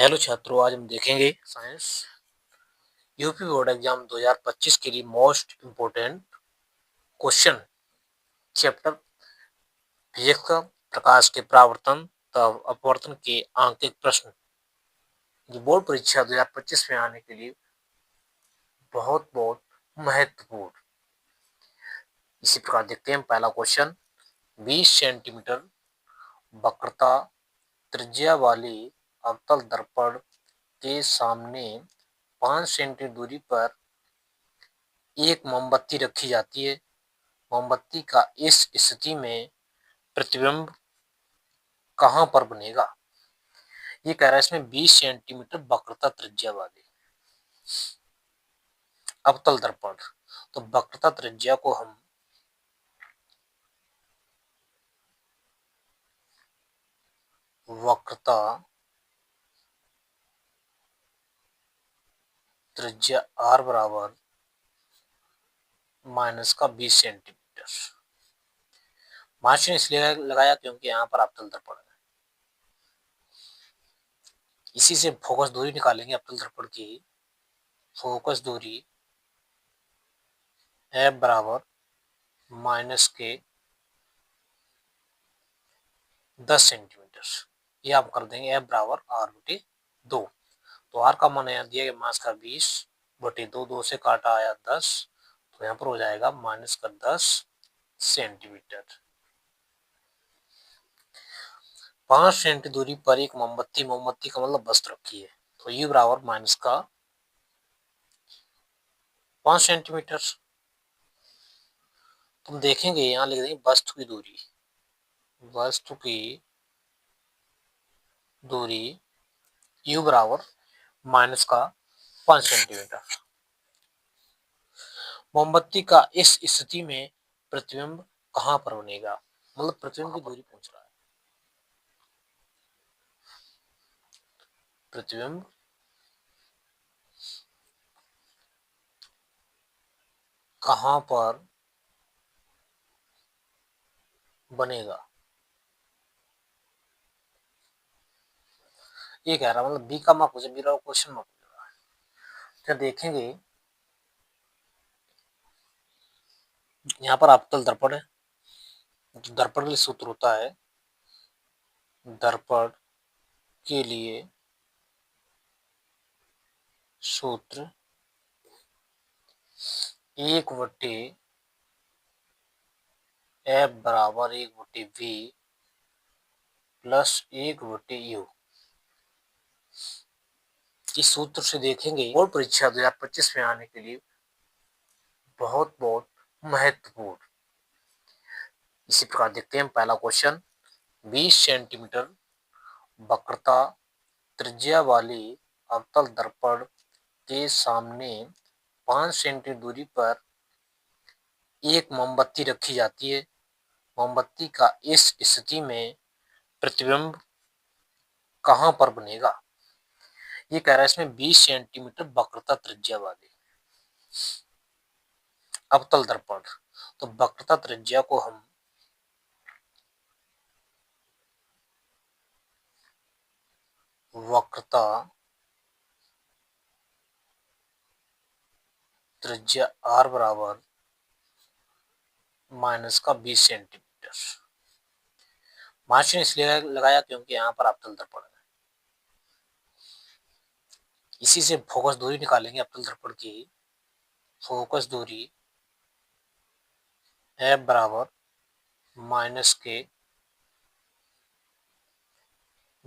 Hello छात्रों, आज हम देखेंगे साइंस यूपी बोर्ड एग्जाम 2025 के लिए most important question chapter physics का प्रकाश के परावर्तन तथा अपवर्तन के आंतरिक प्रश्न। ये बोर्ड परीक्षा 2025 में आने के लिए बहुत बहुत महत्वपूर्ण। इसी प्रकार देखते हैं पहला क्वेश्चन। 20 सेंटीमीटर वक्रता त्रिज्या वाली अवतल दर्पण के सामने 5 सेंटीमीटर दूरी पर एक मोमबत्ती रखी जाती है। मोमबत्ती का इस स्थिति में प्रतिबिंब कहां पर बनेगा? ये कह रहा है इसमें 20 सेंटीमीटर वक्रता त्रिज्या वाली अवतल दर्पण। तो वक्रता त्रिज्या को हम वक्रता त्रिज्या r बराबर माइनस का 20 सेंटीमीटर मार्जिन इसलिए लगाया क्योंकि यहाँ पर अवतल दर्पण है। इसी से फोकस दूरी निकालेंगे अवतल दर्पण की। फोकस दूरी f बराबर माइनस के 10 सेंटीमीटर। ये आप कर देंगे f बराबर r/2। तो r का मान यहाँ दिया गया मास का 20/2, 2 से काटा आया 10, तो यहाँ पर हो जाएगा माइनस का 10 सेंटीमीटर। 5 सेंटी दूरी पर एक मोमबत्ती, मोमबत्ती का मतलब वस्तु रखी है, तो u बराबर माइनस का 5 सेंटीमीटर। तुम देखेंगे यहाँ लिख देंगे वस्तु की दूरी। वस्तु की दूरी u बराबर माइनस का 5 सेंटीमीटर। मोमबत्ती का इस स्थिति में प्रतिबिंब कहां पर बनेगा? मतलब प्रतिबिंब की दूरी पूछ रहा है। प्रतिबिंब कहां पर बनेगा ये कह रहा है। मतलब बी का मार्क मुझे मेरा क्वेश्चन मार्क मिल रहा है। तो देखेंगे यहाँ पर अवतल दर्पण है। तो दर्पण के लिए सूत्र होता है, दर्पण के लिए सूत्र 1/f बराबर 1/v प्लस 1/u। इस सूत्र से देखेंगे बोर्ड परीक्षा 2025 में आने के लिए बहुत बहुत महत्वपूर्ण। इसी प्रकार देखते हैं पहला क्वेश्चन। 20 सेंटीमीटर वक्रता त्रिज्या वाली अवतल दर्पण के सामने 5 सेंटीमीटर दूरी पर एक मोमबत्ती रखी जाती है। मोमबत्ती का इस स्थिति में प्रतिबिंब कहां पर बनेगा? ये कह रहा है इसमें 20 सेंटीमीटर वक्रता त्रिज्या वाली अवतल दर्पण। तो वक्रता त्रिज्या को हम वक्रता त्रिज्या r बराबर माइनस का 20 सेंटीमीटर मार्जिन इसलिए लगाया क्योंकि यहाँ पर अवतल दर्पण है। इसी से फोकस दूरी निकालेंगे अवतल दर्पण की। फोकस दूरी f बराबर माइनस के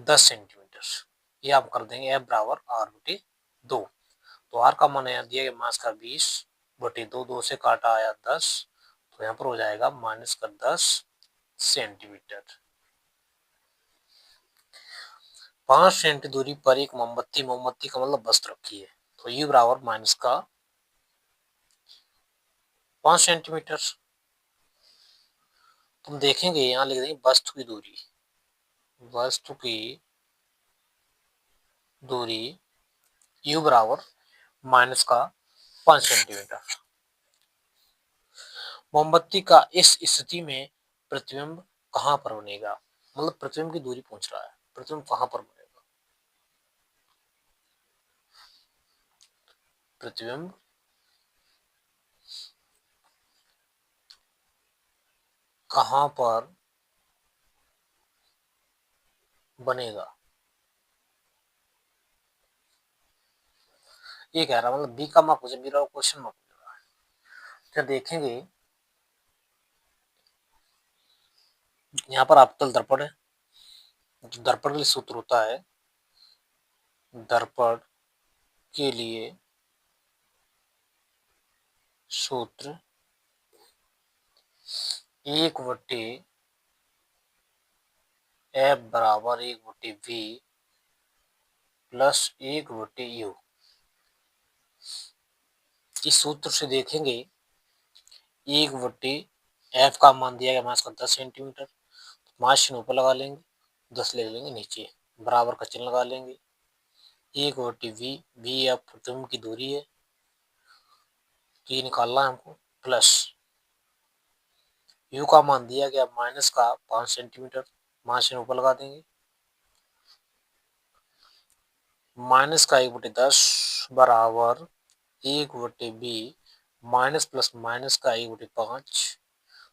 10 सेंटीमीटर। ये आप कर देंगे f बराबर r/2। तो r का मान यहाँ दिया गया मास का 20/2, 2 से काटा आया 10, तो यहाँ पर हो जाएगा माइनस का 10 सेंटीमीटर। 5 सेंटी दूरी पर एक मोमबत्ती, मोमबत्ती का मतलब वस्तु रखी है, तो u बराबर माइनस का 5 सेंटीमीटर। तुम देखेंगे यहाँ लिख देंगे वस्तु की दूरी। वस्तु की दूरी u बराबर माइनस का 5 सेंटीमीटर। मोमबत्ती का इस स्थिति में प्रतिबिंब कहां पर बनेगा? मतलब प्रतिबिंब की दूरी पूछ रहा है, प्रतिबिंब कहां पर बनेगा? प्रतिबिंब कहां पर बनेगा। ये कह रहा मतलब बी का मार्क मुझे मेरा क्वेश्चन मार्क मिल रहा है। क्या देखेंगे यहाँ पर अवतल दर्पण है, दर्पण के लिए सूत्र होता है, दर्पण के लिए सूत्र 1/f=1/v प्लस 1/u। इस सूत्र से देखेंगे 1/f का मान दिया गया हमारे पास 10 सेंटीमीटर, मास चिन्ह ऊपर लगा लेंगे, 10 ले लेंगे नीचे, बराबर का चिन्ह लगा लेंगे। 1/v, v या प्रतिबिंब की दूरी है, ये निकालना है हमको, प्लस u का मान दिया गया माइनस का 5 सेंटीमीटर, मास चिन्ह ऊपर लगा देंगे, माइनस का 1/10 बराबर 1/b माइनस प्लस माइनस का 1/5,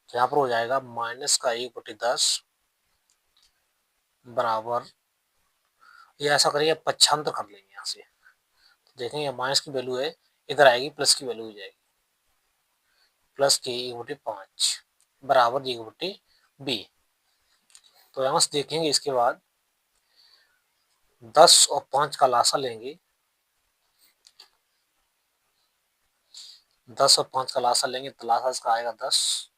तो यहाँ पर हो जाएगा माइनस का 1/10 बराबर, ये ऐसा करिए पक्षांतर कर लेंगे यहाँ से, तो देखेंगे माइनस की वैल्यू है इधर आएगी, प्लस की वैल्यू हो जाएगी, प्लस के 1/5 बराबर 1/b। तो यहाँ से देखेंगे इसके बाद 10 और 5 का लासा लेंगे, 10 और 5 का लासा लेंगे तो लासा इसका आएगा 10,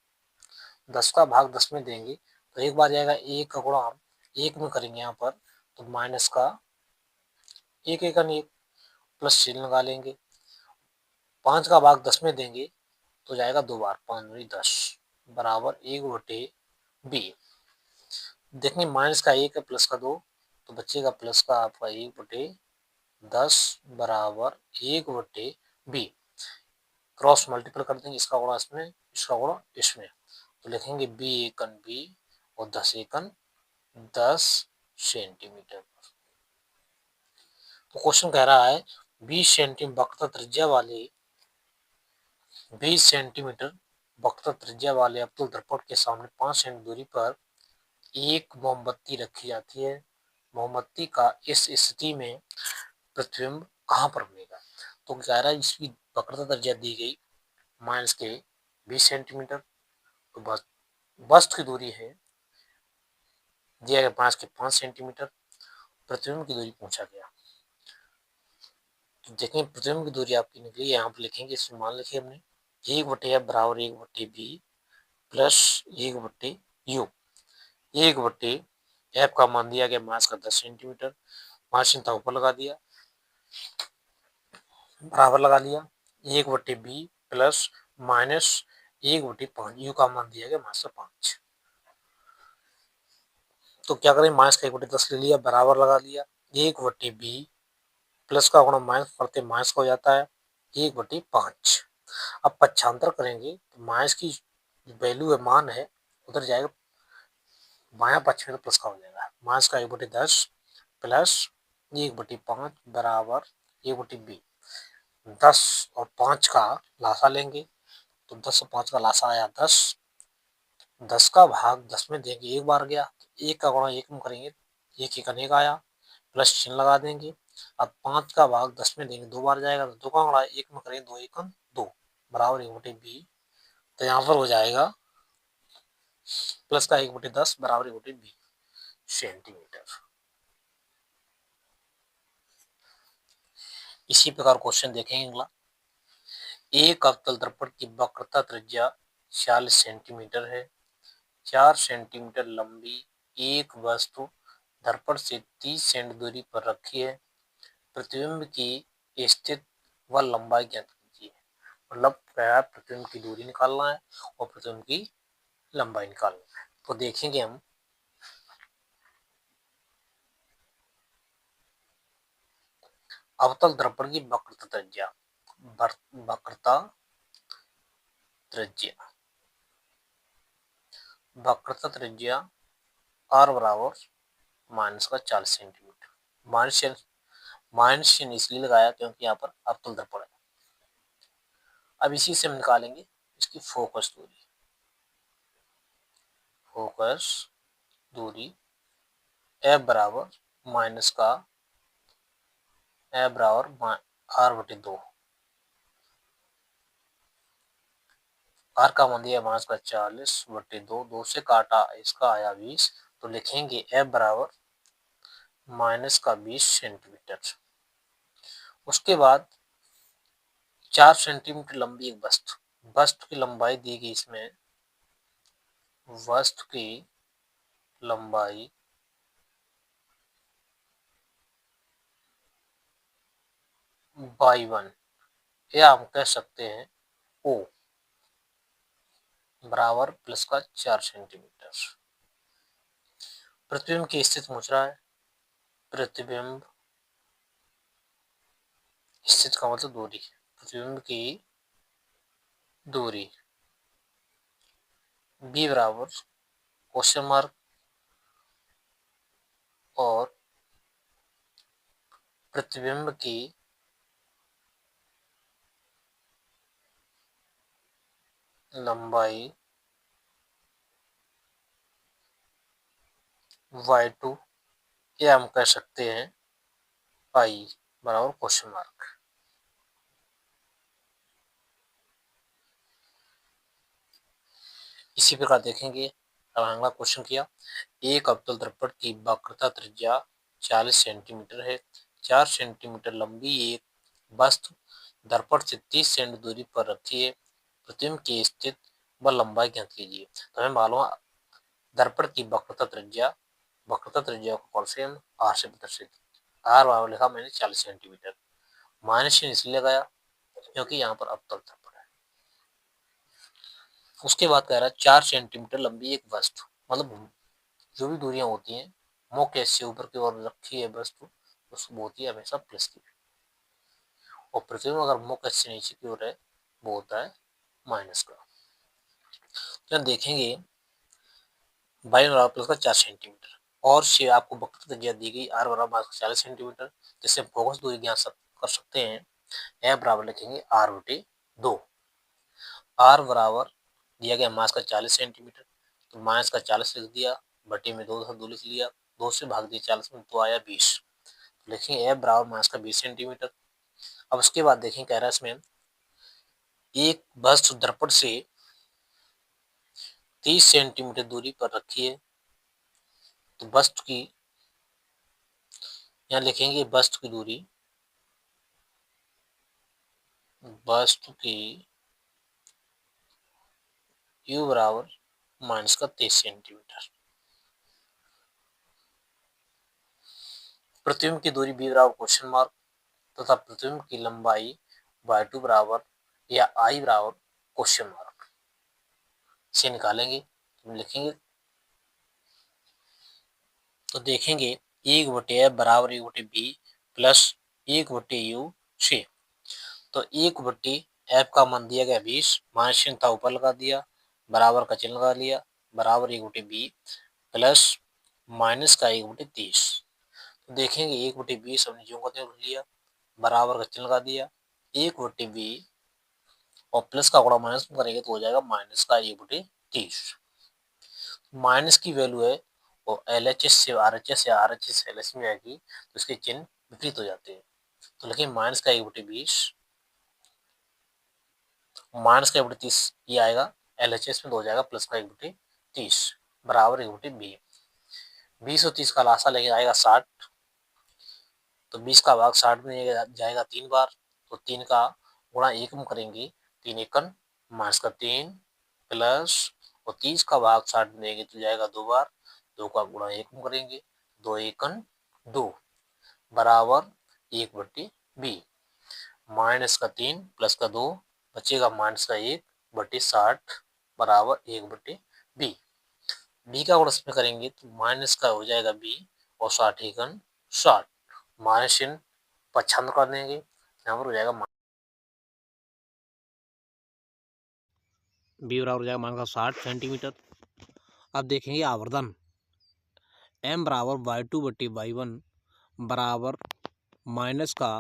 10 का भाग 10 में देंगे तो एक बार जाएगा, एक का गुणा एक में करेंगे यहाँ पर तो माइनस का एक एक प्लस चिन्ह लगा लेंगे, 5 का भाग 10 में देंगे तो जाएगा 2 बार, 5 दूनी 10 बराबर 1/b। देखेंगे माइनस का 1 है प्लस का 2, तो बचेगा प्लस का आपका 1/10 बराबर 1/b। क्रॉस मल्टीपल कर देंगे, इसका गुणा इसमें, इसका गुणा इसमें, तो लिखेंगे b एकन b और 10 एकन 10 सेंटीमीटर। तो क्वेश्चन कह रहा है 20 सेंटीमीटर वक्रता त्रिज्या वाले 20 सेंटीमीटर वक्रता त्रिज्या वाले अवतल दर्पण के सामने 5 सेंटीमीटर दूरी पर एक मोमबत्ती रखी जाती है, मोमबत्ती का इस स्थिति में प्रतिबिंब कहां पर बनेगा। तो कह रहा है इसकी वक्रता त्रिज्या दी गई माइनस के 20 सेंटीमीटर, तो वस्तु की दूरी है दिया गया 5 सेंटीमीटर, प्रतिबिंब की दूरी पूछा गया। तो देखें प्रतिबिंब की दूरी आपकी निकली, यहाँ पर लिखेंगे, इसमें मान लिखिए हमने 1/f बराबर 1/b प्लस 1/u। 1/f का मान दिया गया मास का 10 सेंटीमीटर, मास चिन्ह ऊपर लगा दिया, बराबर लगा लिया 1/b प्लस माइनस 1/5, यू का मान दिया गया मास का 5। तो क्या करें, माइनस का 1/10 ले लिया, बराबर लगा लिया 1/b प्लस का गुणा माइनस करते माइनस का हो जाता है 1/5। अब पक्षांतर करेंगे तो माइनस की वैल्यू है, मान है, उधर जाएगा बाया पक्ष में तो प्लस का हो जाएगा, माइनस का 1/10 प्लस 1/5 बराबर 1/b। 10 और 5 का लासा लेंगे तो 10 और 5 का लासा आया 10, 10 का भाग 10 में देंगे, एक बार गया तो एक का गुणा एक में करेंगे, एक एक अनेक आया, प्लस चिन्ह लगा देंगे। अब 5 का भाग 10 में देंगे, 2 बार जाएगा तो 2 का गुणा एक में करेंगे, 2 एकम 2 बराबर 1/b। तो यहाँ पर हो जाएगा प्लस का 1/10 बराबर 1/b सेंटीमीटर। इसी प्रकार क्वेश्चन देखेंगे अगला, एक अवतल दर्पण की वक्रता त्रिज्या 40 सेंटीमीटर है, 4 सेंटीमीटर लंबी एक वस्तु दर्पण से 30 सेंट दूरी पर रखी है, प्रतिबिंब की स्थित व लंबाई ज्ञात कीजिए। मतलब क्या है, प्रतिबिंब की दूरी निकालना है और प्रतिबिंब की लंबाई निकालना है। तो देखेंगे हम अवतल दर्पण की वक्रता त्रिज्या, वक्रता त्रिज्या, वक्रता त्रिज्या r बराबर माइनस का 40 सेंटीमीटर, माइनस चिन्ह इसलिए लगाया क्योंकि यहाँ पर अवतल दर्पण है। अब इसी से हम निकालेंगे इसकी फोकस दूरी। फोकस दूरी एफ बराबर माइनस का एफ बराबर आर बटे 2। आर का मान दिया माइनस का 40 बटे 2, 2 से काटा इसका आया 20, तो लिखेंगे एफ बराबर माइनस का 20 सेंटीमीटर। उसके बाद 4 सेंटीमीटर लंबी एक वस्तु, वस्तु की लंबाई दी गई इसमें, वस्तु की लंबाई y1, या हम कह सकते हैं O बराबर प्लस का 4 सेंटीमीटर। प्रतिबिंब की स्थिति पूछ रहा है। प्रतिबिंब स्थिति का मतलब दूरी, प्रतिबिंब की दूरी b बराबर क्वेश्चन मार्क और प्रतिबिंब की लंबाई y2, या हम कह सकते हैं i बराबर क्वेश्चन मार्क। इसी प्रकार देखेंगे, अब अगला क्वेश्चन किया, एक अवतल दर्पण की वक्रता त्रिज्या 40 सेंटीमीटर है। 4 सेंटीमीटर लंबी एक वस्तु दर्पण से 30 सेंटी दूरी पर रखी है। प्रतिबिंब की स्थिति व लंबाई ज्ञात कीजिए। तो हमें मालूम है दर्पण की वक्रता त्रिज्या को कौन से हम आर से प्रदर्शित, आर बराबर लिखा मैंने 40 सेंटीमीटर, माइनस चिन्ह इसलिए लगाया क्योंकि यहाँ पर अवतल दर्पण है। उसके बाद कह रहा है 4 सेंटीमीटर लंबी एक वस्तु, मतलब जो भी दूरियां होती हैं मुख्य से ऊपर की ओर रखी है वस्तु, उसको होती है हमेशा प्लस की, और प्रतिबिंब अगर मुख्य से नीचे की ओर है वो होता है माइनस का। तो देखेंगे y बराबर प्लस का 4 सेंटीमीटर, और से आपको वक्रता त्रिज्या दी गई r बराबर 40 सेंटीमीटर, जिससे फोकस दूरी ज्ञात कर सकते हैं। f बराबर लिखेंगे r बटे 2। r बराबर दिया गया मास का 40 सेंटीमीटर, तो माइनस का 40 लिख दिया, बटे में 2 लिख लिया, 2 से भाग दिया 40 में, तो आया 20। लिखेंगे f बराबर माइनस का 20 सेंटीमीटर। अब उसके बाद देखें कह रहा है इसमें एक वस्तु दर्पण से 30 सेंटीमीटर दूरी पर रखी है, तो वस्तु की यहाँ लिखेंगे वस्तु की दूरी, वस्तु की u बराबर माइनस का 30 सेंटीमीटर। प्रतिबिंब की दूरी b बराबर क्वेश्चन मार्क तथा प्रतिबिंब की लंबाई y2 बराबर या i बराबर क्वेश्चन मार्क से निकालेंगे। तो लिखेंगे, तो देखेंगे 1/f बराबर 1/b प्लस 1/u से, तो 1/f का मान दिया गया 20, माइनस चिन्ह था ऊपर लगा दिया, बराबर का चिन्ह लगा लिया, बराबर 1/b प्लस माइनस का 1/30। तो देखेंगे 1/20 हमने जो का लिख लिया, बराबर का चिन्ह लगा दिया, 1/b और प्लस का गुणा माइनस में करेंगे तो हो जाएगा माइनस का 1/30। माइनस की वैल्यू है और LHS से RHS या RHS से LHS में आएगी, तो इसके चिन्ह विपरीत हो जाते हैं। तो लिखिए माइनस का 1/20, माइनस का 1/30 ये आएगा, LHS में तो हो जाएगा प्लस का 1/30 बराबर 1/b। 20 और 30 का लासा लेके आएगा 60, तो 20 का भाग 60 में जाएगा 3 बार, तो 3 का गुणा 1 में करेंगे, 3 एकन माइनस का 3 प्लस, और 30 का भाग 60 में देंगे तो जाएगा 2 बार, 2 का गुणा 1 में करेंगे, 2 एकन 2 बराबर 1/b, माइनस का 3 प्लस का 2 बचेगा माइनस का 1/60 बराबर 1/b। b का गुणा इसमें करेंगे तो माइनस का हो जाएगा b और 60 एकन 60, माइनस चिन्ह पच्छांतर कर देंगे, यहाँ पर हो जाएगा बी बराबर हो जाएगा मान का 60 सेंटीमीटर। अब देखेंगे आवर्धन m बराबर y2/y1 बराबर माइनस का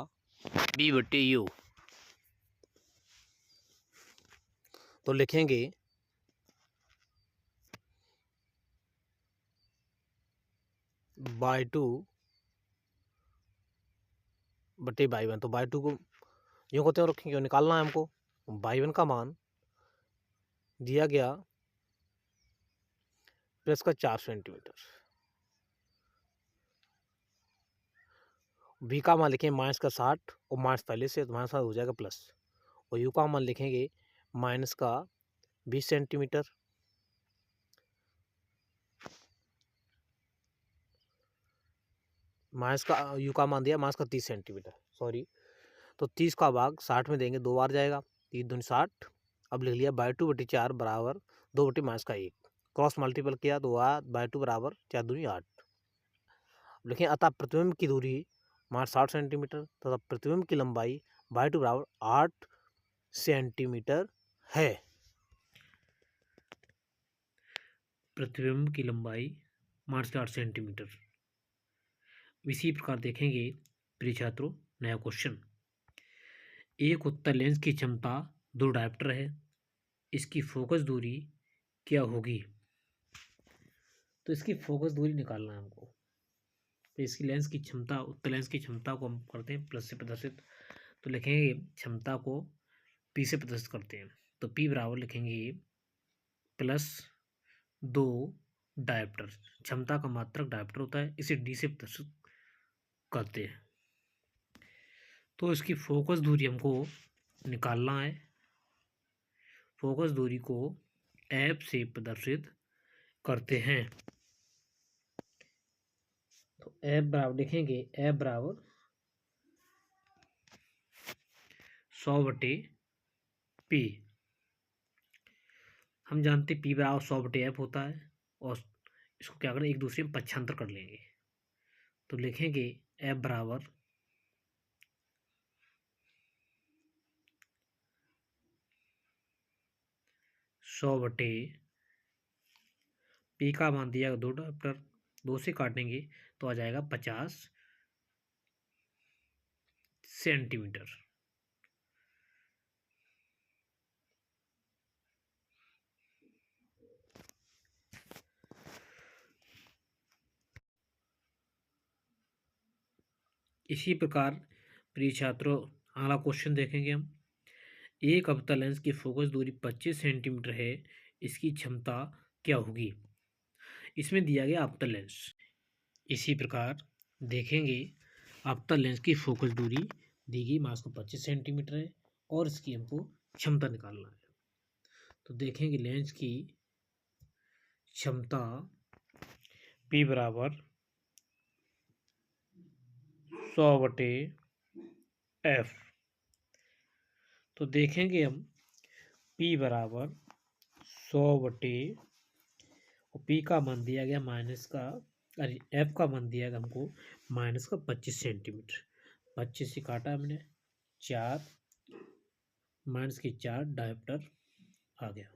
b/u। तो लिखेंगे बाई टू बटे बाई वन। तो बाई टू को यूँ होते रखेंगे, निकालना है हमको। बाई वन का मान दिया गया प्लस का 4 सेंटीमीटर, बी का मान लिखेंगे माइनस का 60 और माइनस पहले से तो माइनस हो जाएगा प्लस, और यू का मान लिखेंगे माइनस का 20 सेंटीमीटर, माइनस का यू का मान दिया माइनस का 30 सेंटीमीटर, सॉरी। तो 30 का भाग 60 में देंगे, 2 बार जाएगा, 3 दूनी 60। अब लिख लिया बाई टू बटी 4 बराबर 2 बटी माइनस का 1, क्रॉस मल्टीपल किया तो आ बाई टू बराबर 4 दूनी 8। लेकिन अतः प्रतिबिंब की दूरी माइनस 60 सेंटीमीटर तथा प्रतिबिंब की लंबाई बाई टू बराबर 8 सेंटीमीटर है। प्रतिबिंब की लंबाई माइनस 8 सेंटीमीटर। इसी प्रकार देखेंगे प्रिय छात्रों नया क्वेश्चन। एक उत्तल लेंस की क्षमता 2 डायप्टर है, इसकी फोकस दूरी क्या होगी? तो इसकी फोकस दूरी निकालना है हमको। तो इसकी लेंस की क्षमता, उत्तल लेंस की क्षमता को हम करते हैं प्लस से प्रदर्शित, तो लिखेंगे क्षमता को पी से प्रदर्शित करते हैं। तो पी बराबर लिखेंगे प्लस 2 डायप्टर, क्षमता का मात्रक डायप्टर होता है, इसे डी से प्रदर्शित करते हैं। तो इसकी फोकस दूरी हमको निकालना है। फोकस दूरी को एफ से प्रदर्शित करते हैं। तो एफ बराबर लिखेंगे, एफ बराबर 100 बटे पी। हम जानते पी बराबर 100 बटे एफ होता है, और इसको क्या करें, एक दूसरे में पक्षांतर कर लेंगे। तो लिखेंगे एफ बराबर 100 बटे पी का मान दिया 2 डायप्टर, 2 से काटेंगे तो आ जाएगा 50 सेंटीमीटर। इसी प्रकार प्रिय छात्रों अगला क्वेश्चन देखेंगे हम। एक अवतल लेंस की फोकस दूरी 25 सेंटीमीटर है, इसकी क्षमता क्या होगी? इसमें दिया गया अवतल लेंस। इसी प्रकार देखेंगे अवतल लेंस की फोकस दूरी दी गई मास को 25 सेंटीमीटर है, और इसकी हमको क्षमता निकालना है। तो देखेंगे लेंस की क्षमता P बराबर 100 बटे एफ। तो देखेंगे हम P बराबर 100 बटे, और P का मान दिया गया माइनस का, अरे F का मान दिया गया हमको माइनस का 25 सेंटीमीटर। 25 से काटा हमने 4, माइनस की 4 डायप्टर आ गया।